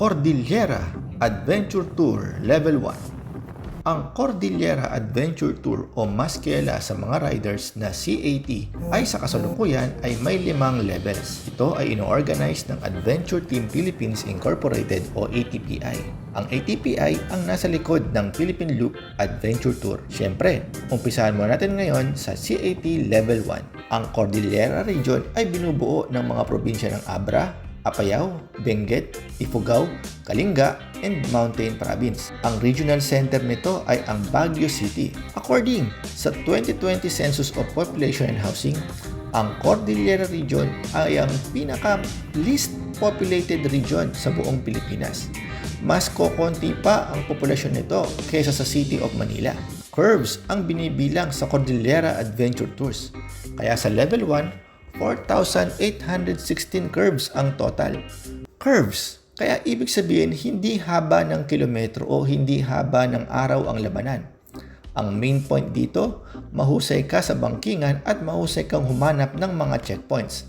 Cordillera Adventure Tour Level 1. Ang Cordillera Adventure Tour o mas kilala sa mga riders na CAT ay sa kasalukuyan ay may 5 levels. Ito ay ino-organize ng Adventure Team Philippines Incorporated o ATPI. Ang ATPI ang nasa likod ng Philippine Loop Adventure Tour. Siyempre, umpisahan muna natin ngayon sa CAT Level 1. Ang Cordillera Region ay binubuo ng mga probinsya ng Abra, Apayao, Benguet, Ifugao, Kalinga, and Mountain Province. Ang regional center nito ay ang Baguio City. According sa 2020 Census of Population and Housing, ang Cordillera Region ay ang pinaka-least populated region sa buong Pilipinas. Mas kokonti pa ang populasyon nito kaysa sa City of Manila. Curves ang binibilang sa Cordillera Adventure Tours. Kaya sa Level 1, 4,816 curves ang total. Curves, kaya ibig sabihin hindi haba ng kilometro o hindi haba ng araw ang labanan. Ang main point dito, mahusay ka sa bangkingan at mahusay kang humanap ng mga checkpoints.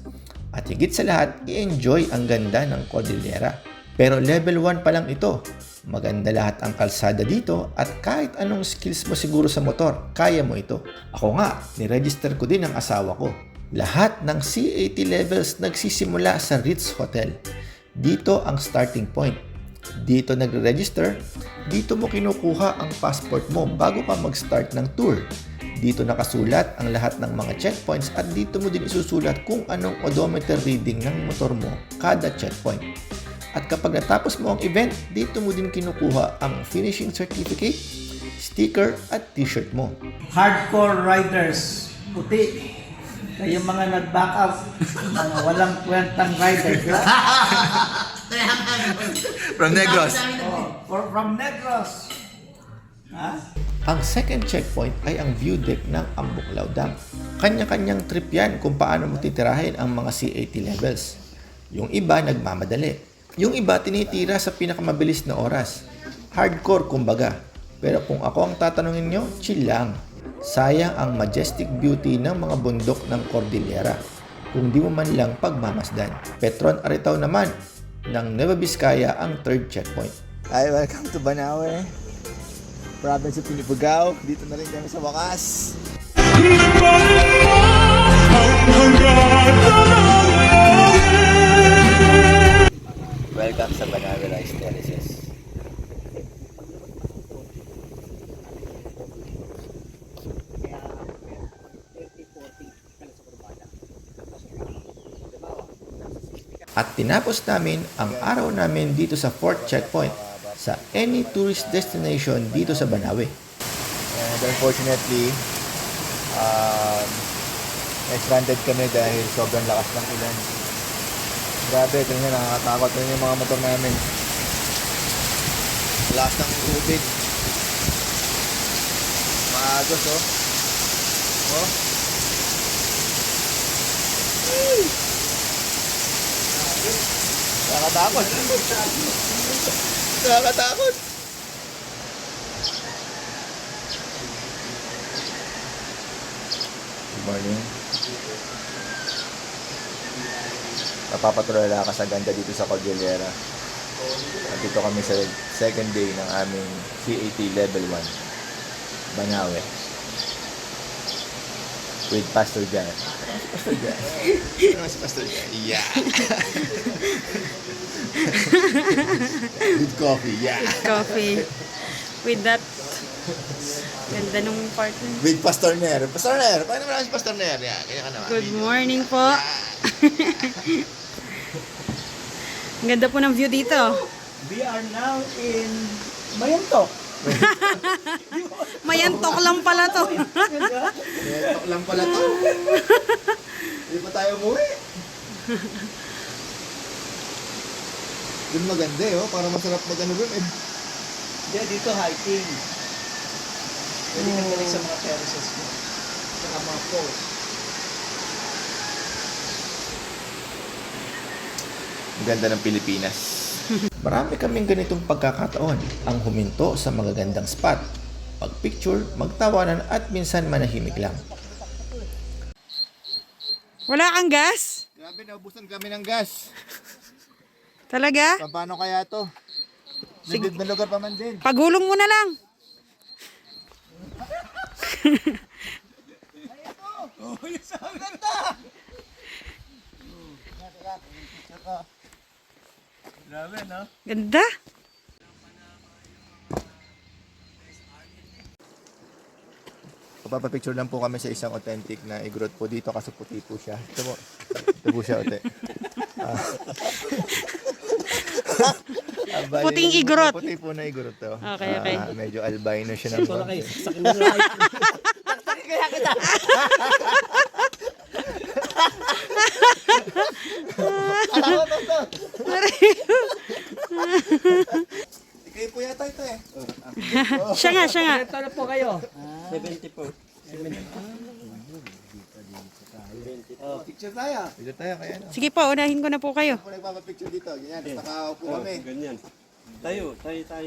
At higit sa lahat, i-enjoy ang ganda ng Cordillera. Pero level 1 pa lang ito. Maganda lahat ang kalsada dito at kahit anong skills mo siguro sa motor, kaya mo ito. Ako nga, niregister ko din ang asawa ko. Lahat ng CAT levels nagsisimula sa Ritz Hotel. Dito ang starting point. Dito nagre-register. Dito mo kinukuha ang passport mo bago ka mag-start ng tour. Dito nakasulat ang lahat ng mga checkpoints at dito mo din isusulat kung anong odometer reading ng motor mo kada checkpoint. At kapag natapos mo ang event, dito mo din kinukuha ang finishing certificate, sticker at t-shirt mo. Hardcore riders, puti. Kayong mga nag-back up, mga walang kwentang riders. From Negros. From Negros. Ha? Ang second checkpoint ay ang view deck ng Ambuklaw Dam. Kanya-kanyang trip yan kung paano mo titirahin ang mga CAT levels. Yung iba nagmamadali. Yung iba tinitira sa pinakamabilis na oras. Hardcore kumbaga. Pero kung ako ang tatanungin nyo, chill lang. Sayang ang majestic beauty ng mga bundok ng Cordillera kung di mo man lang pagmamasdan. Petron Aritaw naman ng Nueva Vizcaya ang third checkpoint. Hi, welcome to Banawe, province of Ifugao. Dito na rin kami sa wakas. Welcome sa Banawe Rice Terraces. At tinapos namin ang araw namin dito sa fourth checkpoint sa any tourist destination dito sa Banawe. And unfortunately, stranded kami dahil sobrang lakas ng ulan. Grabe, ito nga, nakakatakot na yung mga motor namin. Lakas ng tubig. Maagos, oh. Oh. Nakakatakot. Nakakatakot. Good morning. Napapatulala ka sa ganda dito sa Cordillera. At dito kami sa second day ng aming CAT Level 1, Banawe. With Pastor Jan. Pastor Jan. Ano si Pastor Jan? Yeah. With coffee, yeah. Coffee. With that, ganda nung partner. With Pastor Ner. Pastor Ner, paano naman si Pastor Ner? Yeah, kaya ka naman. Good morning po. Ang ganda po ng view dito. We are now in Mayantok. Mayantok lang pala to. Tok lang pala to. Hindi pa tayo umuwi. Yun maganda eh, oh. Para masarap mag-ano dun eh. Yeah, dito hiking. Pwede ka galing sa mga terraces mo. Saka mga falls. Ang ganda ng Pilipinas. Marami kaming ganitong pagkakataon ang huminto sa magagandang spot, pagpicture, magtawanan at minsan manahimik lang. Wala kang gas? Grabe, naubusan kami ng gas. Talaga? Paano kaya to? Libid na lugar pa man din. Pagulong mo na lang. Grabe, no? Ganda. Papapicture lang po kami sa isang authentic na igrot po dito kasi puti po siya. Ito po siya, ate. Puting igrot. Puti po na igrot to. Okay, okay. Medyo albino siya ng konti. Ikaw po yata ito eh. Siya nga, siya nga. Ito na po kayo. 70 po. Picture tayo. Dito tayo kaya no. Sige po, unahin ko na po kayo. Ako nagpapapicture dito. Ganyan, tapos nakaupo kami. Ganyan. Tayo,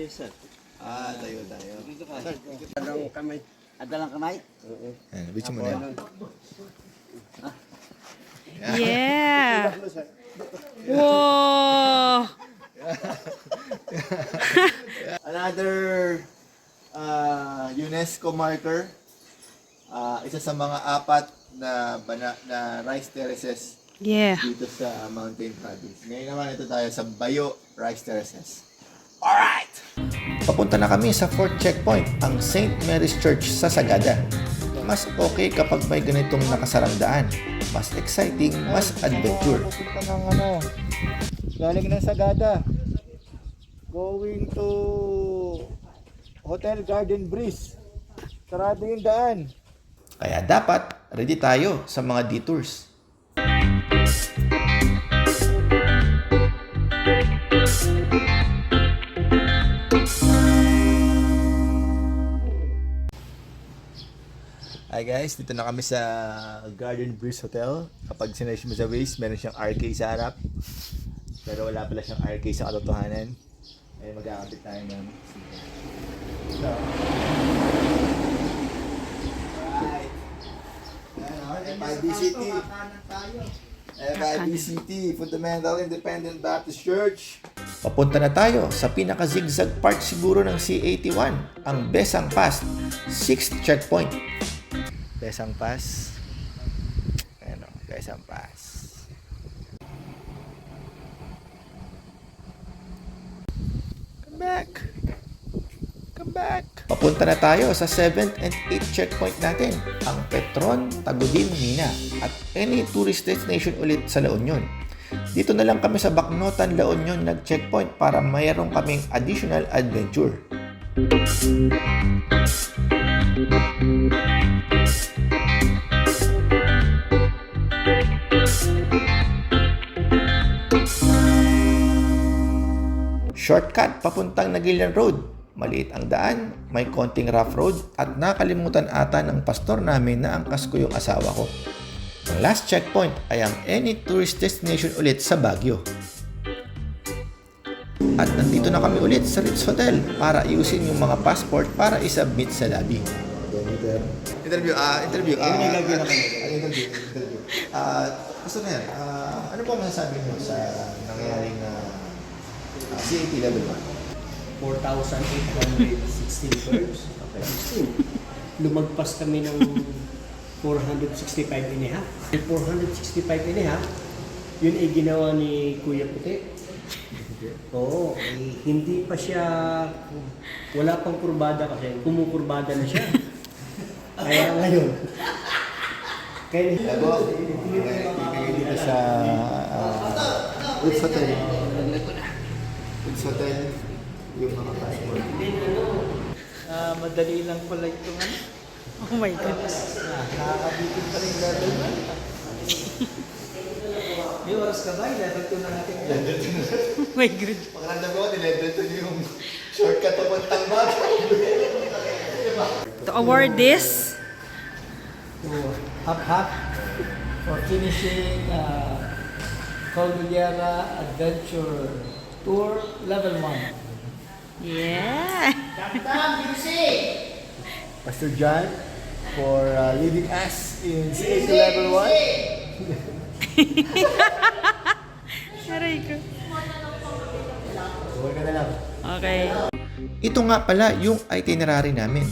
sir. Tayo. Anong kamay? Adalang kamay. Ayan, bitch mo na yan. Yeah. Wow. Another UNESCO marker. Isa sa mga apat na rice terraces Yeah. dito sa Mountain Province. Ngayon naman ito tayo sa Bayo Rice Terraces. Alright! Papunta na kami sa fourth checkpoint, ang St. Mary's Church sa Sagada. Mas okay kapag may ganitong nakasarang daan. Mas exciting, mas adventure. Papunta ng galing ng Sagada. Going to Hotel Garden Breeze. Sarado yung daan. Kaya dapat ready tayo sa mga detours. Hi guys, dito na kami sa Garden Breeze Hotel. Kapag sinerge mo sa Waze, meron siyang RK sa harap. Pero wala pala siyang RK sa katotohanan. Ay magkakapit tayo ng so, FIBCT. FIBCT, Fundamental Independent Baptist Church. Papunta na tayo sa pinaka-zigzag part siguro ng C81, ang Besang Pass, 6th checkpoint. Besang Pass. Ayan o, Besang Pass. Come back. Come back. Papunta na tayo sa 7th and 8th checkpoint natin, ang Petron, Tagudin, Mina, at any tourist destination ulit sa La Union. Dito na lang kami sa Bacnotan, La Union nag-checkpoint para mayroong kaming additional adventure. Shortcut papuntang Naguilian Road. Maliit ang daan, may konting rough road at nakalimutan ata ng pastor namin na angkas ko yung asawa ko. Ang last checkpoint ay ang any tourist destination ulit sa Baguio. At nandito na kami ulit sa Ritz Hotel para ayusin yung mga passport para isubmit sa lobby. Interview. Gusto na yan. Ano po masasabi niyo sa nangyayaring CAT level 1? 4,816 birds. Okay. Lumagpas kami ng 465 and a half. 465 and a half, yun ay ginawa ni Kuya Puti. Oo, hindi pa siya, wala pang kurbada kasi, kumukurbada na siya. Kaya ngayon, kaya Ibigay dito sa Ritz Hotel. Ritz Hotel, yung mga passport. Madali lang pala itong ano. Oh my God. Nakakabitin pa rin level 1. May oras ka ba? Level 2 na natin. Oh my God. Pakiramdam ko, nilevel to yung shortcut papuntang Baguio. To award this, To Hap for finishing Cordillera Adventure Tour Level 1. yeah. Pastor John for leading us in CAT level 1. Aray ko. Huwag ka na lang. Okay. Ito nga pala yung itinerary namin.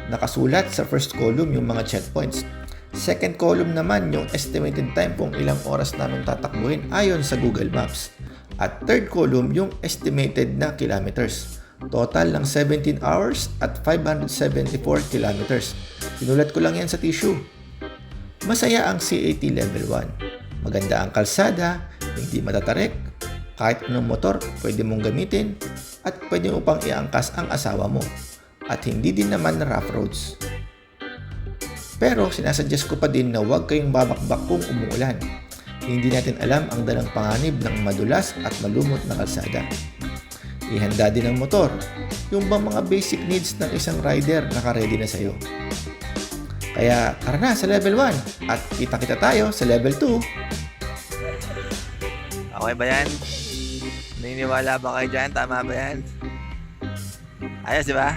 Nakasulat sa first column yung mga checkpoints. Second column naman yung estimated time kung ilang oras namin tatakbuhin ayon sa Google Maps. At third column yung estimated na kilometers. Total ng 17 hours at 574 kilometers. Sinulat ko lang yan sa tissue. Masaya ang CAT Level 1. Maganda ang kalsada, hindi matatarek, kahit anong motor pwede mong gamitin at pwede mo pang iangkas ang asawa mo. At hindi din naman na rough roads. Pero sinasuggest ko pa din na huwag kayong babakbak kung umuulan. Hindi natin alam ang dalang panganib ng madulas at malumot na kalsada. Ihanda din ang motor, yung bang mga basic needs ng isang rider naka-ready na sa'yo. Kaya tara na sa level 1 at kita-kita tayo sa level 2. Okay ba yan? Naniniwala ba kayo dyan? Tama ba yan? Ayos, di ba?